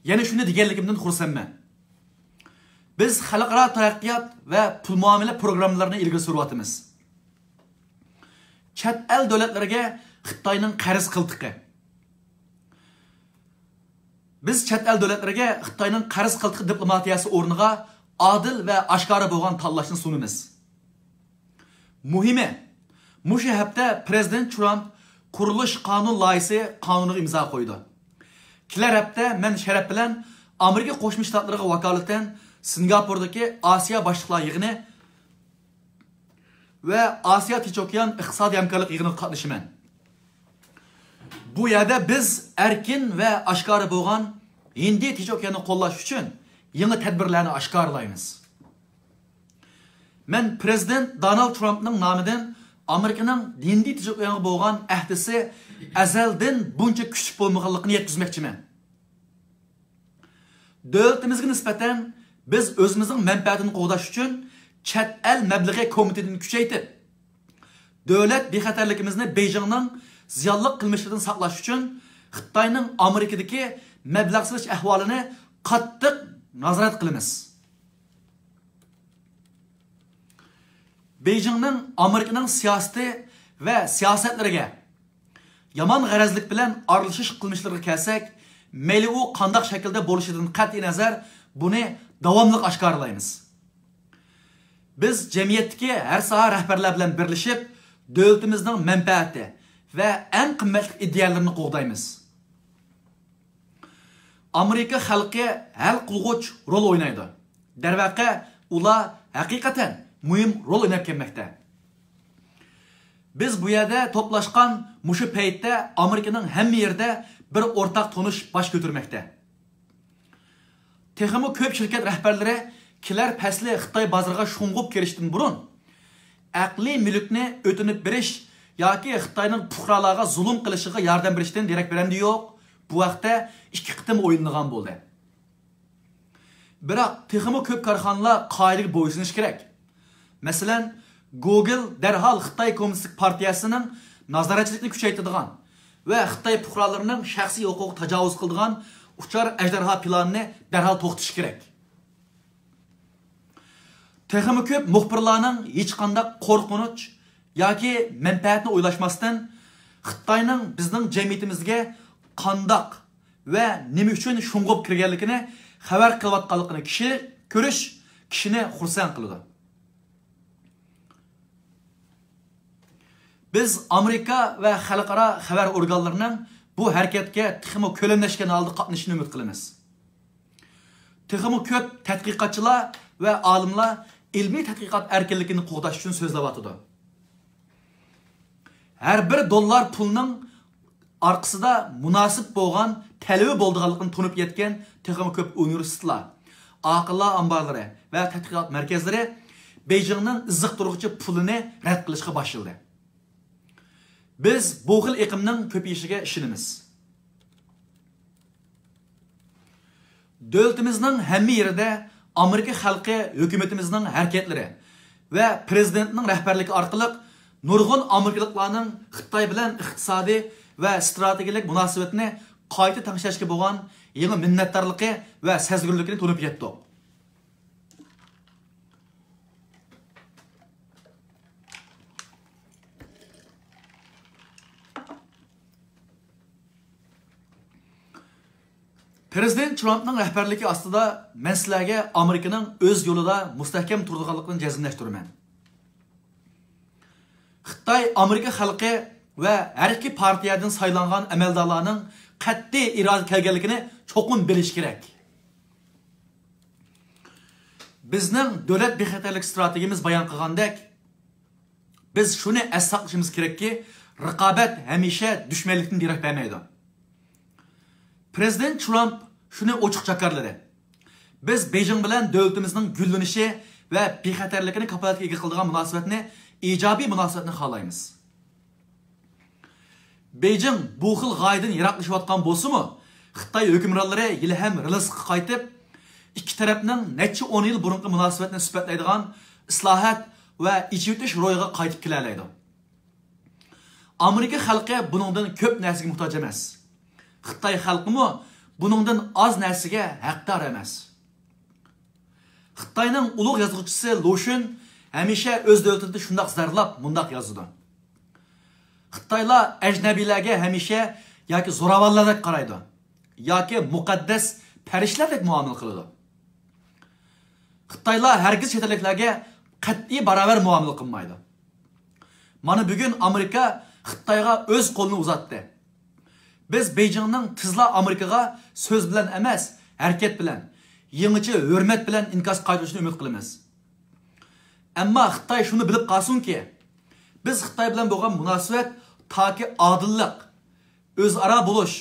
yana shuni deganligimdan xursandman. Biz xalqaro taraqqiyot va pul muomala programmalarini ilgari suryapmiz. Chet el davlatlariga Xitoyning qarz qiltiqi. Biz chet el davlatlariga Xitoyning qarz qiltiqi diplomatiyasi o'rniga adil va oshkora bo'lgan tanlashni sunamiz. Muhimi, mushu hafta Prezident Trump qurilish qonun loyihasi qonuniga imzo qo'ydi. Kelar hafta men sharaf bilan Amerika Qo'shma Shtatlariga vakolatan Singapurdagi Osiyo boshliqlar yig'ini ve Asya Tinch okean iqtisodiy hamkorlik yig'iniga qatnashaman. Bu yerda biz erkin ve oshkora bo'lgan Hindi Tinch okeanini qo'llash uchun yangi tadbirlarni oshkorlaymiz. Men Prezident Donald Trumpning nomidan Amerikaning Hindi Tinch okeaniga bo'lgan ahdisi azaldan buncha kuchli bo'lmaganligini yetkazmoqchiman. Davlatimizga nisbatan biz o'zimizning manfaatini qo'g'dash uchun chet el məbləği komitetini küçəytib, dövlət bexatarligimizni Beijingning ziyonli qilmishidan saqlash uchun Xitoyning Amerikadagi mablag' solish ahvolini qattiq nazorat qilamiz. Beijingning Amerikaning siyosati va siyosatlariga yomon g'arazlik bilan aralashish qilmishlariga kelsak, mayli u qanday shaklda bo'lishidan qat'iy nazar buni davomli oshkorlaymiz. Biz jamiyatdagi har soha rahbarlar bilan birlashib, davlatimizning manfaati va eng qimmatli idealarini qo'g'daymiz. Amerika xalqi hal qilg'uch rol o'ynaydi. Darvaqa ular haqiqatan muhim rol o'ynab kelmoqda. Biz bu yerda to'plashgan mushu paytda Amerikaning hamma yerda bir o'rtaq tonish bosh ko'tarmoqda. Texmo ko'p shirkat rahbarlari kilar pasli Xitoy bozoriga sho'ng'ib kirishdan burun aqliy mulkni o'tinib berish yoki Xitoyning fuqarolarga zulm qilishiga yordam berishdan derak berandi yo'q. Bu vaqtda ikki qitim o'yinlagan bo'ldi. Biroq texmo ko'p korxonalar qoidaga bo'ysunish kerak. Masalan, Google darhol Xitoy Kommunistik partiyasining nazoratchilikni kuchaytiradigan va Xitoy fuqarolarining shaxsiy huquqiga tajovuz qiladigan uchar ajdarho planini darhol to'xtatish kerak. Texmo ko'p muxbirlarning hech qanday qo'rqinch yoki manfaatni o'ylashmasdan Xitoyning bizning jamiyatimizga qandaq va nima uchun sho'ng'ib kirganligini xabar qilayotganligini ko'rish kishini xursand qiladi. Biz Amerika va xalqaro xabar organlarining bu harakatga texmo ko'lamlashgan holda qatnashishini umid qilamiz. Texmo ko'p tadqiqotchilar va olimlar ilmiy tadqiqot erkinligini qo'g'dash uchun so'zlayotdi. Har bir dollar pulning orqasida munosib bo'lgan talabi bo'lganligini tunib yetgan texmo ko'p universitetlar, aqllar omborlari va tadqiqot markazlari Beijingning iziq turg'uchi pulini rad qilishga boshladi. Biz bu xil iqimning ko'payishiga ishonamiz. Davlatimizning hamma yerida Amerika xalqi hukumatimizning harakatlari va prezidentning rahbarligi orqali nurg'un amerikaliklarning Xitoy bilan iqtisodiy va strategik munosabatni qayta tanishishga bo'lgan yangi minnatdorligi va sezgirlikni tunib yetdi. Prezident Trumpning rahbarligi ostida men sizlarga Amerikaning o'z yo'lida mustahkam turadiganligini jazmlashtiraman. Xitoy Amerika xalqi va har ikki partiyadan saylangan amaldorlarning qat'iy iroda kelganligini cho'qin bilish kerak. Bizning davlat bexatarlik strategiyamiz bayon qilgandek, biz shuni asqatishimiz kerakki, raqobat hamisha dushmanlikdan derak bermaydi. Prezident Trump shuni ochiq chakarladi. Biz Beijing bilan davlatimizning gullanishi va bexatarligini kafolatga ega qiladigan munosabatni, ijobiy munosabatni xohlaymiz. Beijing bu xil g'oyadan yiroqlashayotgan bo'lsa-mu, Xitoy hukmronlari yili ham rilsga qaytib, ikki tarafning necha 10 yil burungi munosabatni sifatlaydigan islohot va ichitish ro'yiga qaytib kelalaydi. Amerika xalqi buningdan ko'p narsaga muhtoj emas. Xitoy xalqimi buningdan oz narsaga haqdor emas. Xitoyning ulug' yozuvchisi Lushin hamisha o'z davlatida shundoq zarlab, mundoq yozadi. Xitoylar ajnabiylarga hamisha yoki zo'ravonlardek qaraydi, yoki muqaddas farishtalardek muomala qiladi. Xitoylar hargiz chet elliklarga qat'iy barobar muomala qilmaydi. Mana bugun Amerika Xitoyga o'z qo'lini uzatdi. Biz Beijingning tizla Amerikaga so'z bilan emas, harakat bilan, yangicha hurmat bilan inkas qaytarishni umid qilamiz. Ammo Xitoy shuni bilib qolsinki, biz Xitoy bilan bo'lgan munosabat toki odillik, o'zaro bo'lish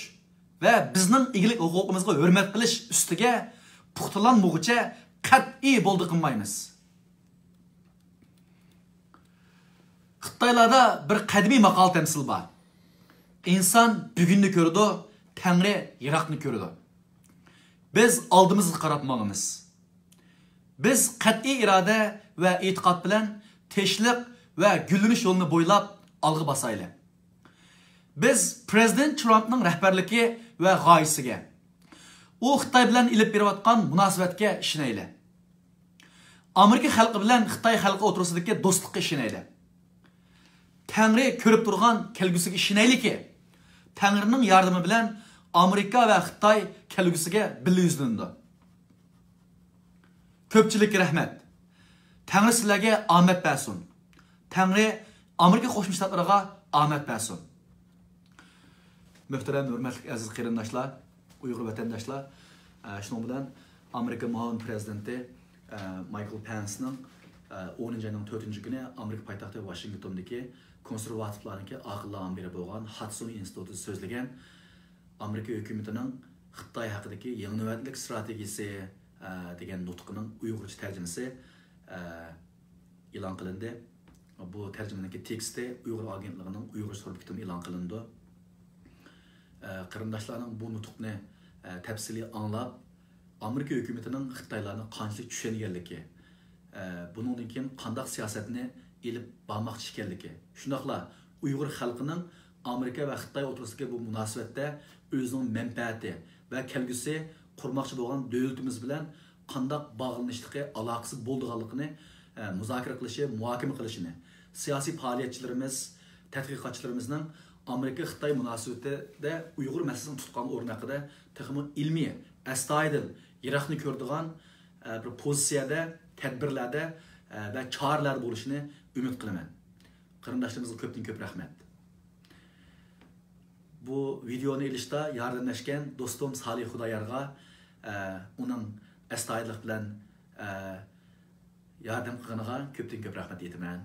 va bizning egilik huquqimizga hurmat qilish ustiga puxtalanmoqcha qat'iy bo'ldi qilmaymiz. Xitoylarda bir qadimiy maqol tamsil bor. İnsan bugunni ko'rdi, Tangri yiroqni ko'rdi. Biz oldimizga qaratmoqmiz. Biz qat'iy iroda va e'tiqod bilan tinchlik va gullanish yo'lini bo'ylab olg'a bosaylik. Biz Prezident Trumpning rahbarligi va g'oyasiga, u Xitoy bilan ilib berayotgan munosabatga ishonaylik. Amerika xalqi bilan Xitoy xalqi o'rtasidagi do'stlikka ishonaylik. Tangri ko'rib turgan kelgusiga ishonaylikki, Tangrining yordami bilan Amerika va Xitoy kelgusiga birga yuzlandi. Ko'pchilikka rahmat. Tangri sizlarga omad bersin. Tangri Amerika Qo'shma Shtatlariga omad bersin. Muhtaram, hurmatli aziz qarindoshlar, Uyg'ur vatandoshlar, shuning bilan Amerika muavin prezidenti Michael Pence'ning 10-ayning 4-kuni Amerika poytaxti Washingtondagi konservativlarningki aqllarning biri bo'lgan Hudson instituti so'zlagan Amerika hukumatining Xitoy haqidagi yangi navbatlik strategiyasi degan nutqining Uyg'urcha tarjimasi e'lon qilindi. Bu tarjimaning teksti Uyg'ur agentligining Uyg'urcha so'rib e'lon qilindi. Qarindoshlarning bu nutqni tafsili anglab, Amerika hukumatining Xitoylarni qanchalik tushunganligi, buningdan keyin qanday siyosatni elib bormoqchi ekanligi, shundaqla Uyg'ur xalqining Amerika va Xitoy o'rtasidagi bu munosabatda o'zining manfaati va kelgusi qurmoqchi bo'lgan davlatimiz bilan qanday bog'lanishligi, aloqasi bo'lganligini muzokara qilishi, muhokama qilishini, siyosiy faoliyatchilarimiz, tadqiqotchilarimizning Amerika Xitoy munosabatida Uyg'ur masalasini tutgan o'rni haqida texmo ilmiy, astoydil, yiroqni ko'radigan bir pozitsiyada, tadbirlarda va choralar bo'lishini umid qilaman. Qarindoshlarimizga ko'pdan ko'p rahmat. Bu videoni ilishda yordamlashgan do'stim Salih Xudoyorga uning astoydillik bilan yordam qilganiga ko'pdan ko'p rahmat aytaman.